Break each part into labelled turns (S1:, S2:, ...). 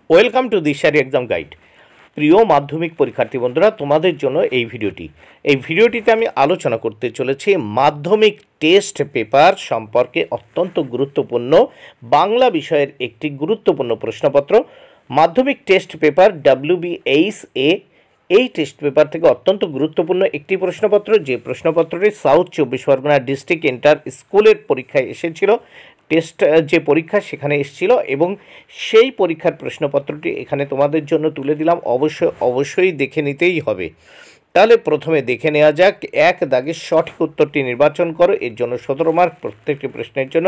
S1: Welcome to Dishari exam guide. প্রিয় মাধ্যমিক পরীক্ষার্থী বন্ধুরা, তোমাদের জন্য এই ভিডিওটিতে আমি আলোচনা করতে চলেছি মাধ্যমিক টেস্ট পেপার সম্পর্কে অত্যন্ত গুরুত্বপূর্ণ বাংলা বিষয়ের একটি গুরুত্বপূর্ণ প্রশ্নপত্র। মাধ্যমিক টেস্ট পেপার WBHA এই টেস্ট পেপার থেকে অত্যন্ত গুরুত্বপূর্ণ একটি প্রশ্নপত্র, যে প্রশ্নপত্রটি সাউথ 24 পরগনা ডিস্ট্রিক্ট ইন্টার স্কুলের পরীক্ষায় এসেছিল। টেস্ট যে পরীক্ষা সেখানে এসেছিল এবং সেই পরীক্ষার প্রশ্নপত্রটি এখানে তোমাদের জন্য তুলে দিলাম। অবশ্যই দেখে নিতেই হবে। তাহলে প্রথমে দেখে নেওয়া যাক। এক দাগে সঠিক উত্তরটি নির্বাচন করো। এর জন্য 17 মার্ক, প্রত্যেকটি প্রশ্নের জন্য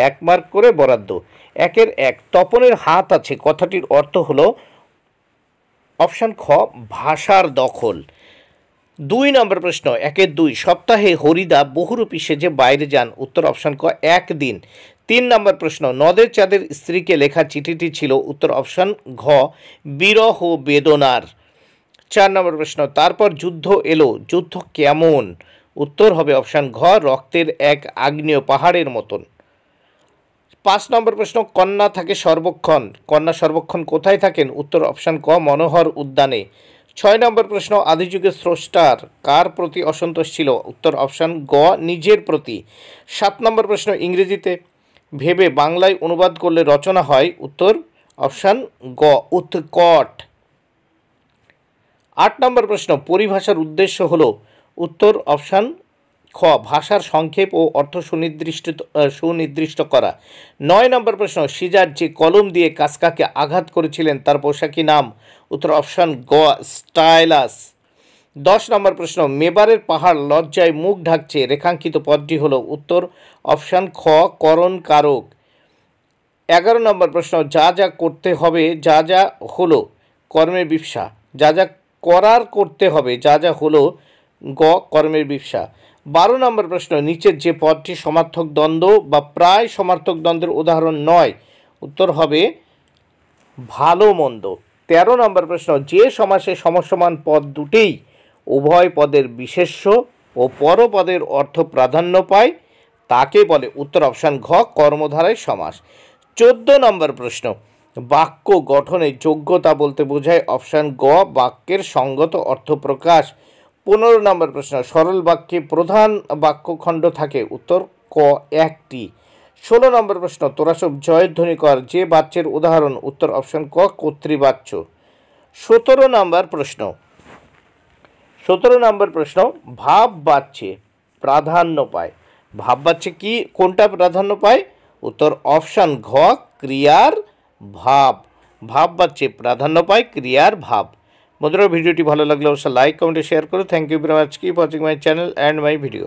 S1: 1 মার্ক করে বরাদ্দ। 1-এর 1 তপনের হাত আছে কথাটির অর্থ হলো অপশান খ ভাষার দখল। 2 নম্বর প্রশ্ন 1-এর 2 সপ্তাহে হরিদা বহুরূপী সেজে বাইরে যান। উত্তর অপশান ক 1 দিন। 3 নম্বর প্রশ্ন নদের চাঁদের স্ত্রীকে লেখা চিঠিটি ছিল। উত্তর অপশান ঘ বিরহ বেদনার। 4 নম্বর প্রশ্ন তারপর যুদ্ধ এলো, যুদ্ধ কেমন? উত্তর হবে অপশান ঘ রক্তের এক আগ্নেয় পাহাড়ের মতন। 5 নম্বর প্রশ্ন কন্যা থাকে সর্বক্ষণ, কন্যা সর্বক্ষণ কোথায় থাকেন? উত্তর অপশান ক মনোহর উদ্যানে। 6 নম্বর প্রশ্ন আদিযুগের স্রষ্টার কার প্রতি অসন্তোষ ছিল? উত্তর অপশান গ নিজের প্রতি। 7 নম্বর প্রশ্ন ইংরেজিতে ভেবে বাংলায় অনুবাদ করলে রচনা হয়। উত্তর অপশান গ উৎকট। 8 নম্বর প্রশ্ন পরিভাষার উদ্দেশ্য হলো। উত্তর অপশান খ ভাষার সংক্ষেপ ও অর্থ সুনির্দিষ্ট করা। 9 নম্বর প্রশ্ন সিজার যে কলম দিয়ে কাসকাকে আঘাত করেছিলেন তার পোশাকি নাম। উত্তর অপশান গ স্টাইলাস। 10 নম্বর প্রশ্ন মেবারের পাহাড় লজ্জায় মুখ ঢাকছে, রেখাঙ্কিত পদটি হলো। উত্তর অপশান খ করণ কারক। 11 নম্বর প্রশ্ন যা যা করতে হবে যা যা হলো কর্মের বিবসা, যা যা করার করতে হবে যা যা হলো গ কর্মের বিবসা। 12 নম্বর প্রশ্ন নিচের যে পদটি সমার্থক দ্বন্দ্ব বা প্রায় সমার্থক দ্বন্দ্বের উদাহরণ নয়। উত্তর হবে ভালো মন্দ। 13 নম্বর প্রশ্ন যে সমাসে সমসমান পদ দুটেই উভয় পদের বিশেষ্য ও পরপদের অর্থ প্রাধান্য পায় তাকে বলে। উত্তর অপশান ঘ কর্মধারায় সমাস। 14 নম্বর প্রশ্ন বাক্য গঠনে যোগ্যতা বলতে বোঝায়। অপশান গ বাক্যের সঙ্গত অর্থ প্রকাশ। 15 নম্বর প্রশ্ন সরল বাক্যে প্রধান বাক্যখণ্ড থাকে। উত্তর ক 1টি। 16 নম্বর প্রশ্ন তোরাসব জয়ধ্বনি কর যে বাচ্যের উদাহরণ। উত্তর অপশান ক কর্তৃবাচ্য। 17 নম্বর প্রশ্ন ভাব বাচ্যে প্রাধান্য পায়। ভাব বাচ্যে কি কোনটা প্রাধান্য পায়? উত্তর অপশান ঘ ক্রিয়ার ভাব। ভাব বাচ্যে প্রাধান্য পায় ক্রিয়ার ভাব। বন্ধুরা ভিডিওটি ভালো লাগলে অবশ্যই লাইক কমেন্ট শেয়ার করো। Thank you very much. Keep watching my channel and my video.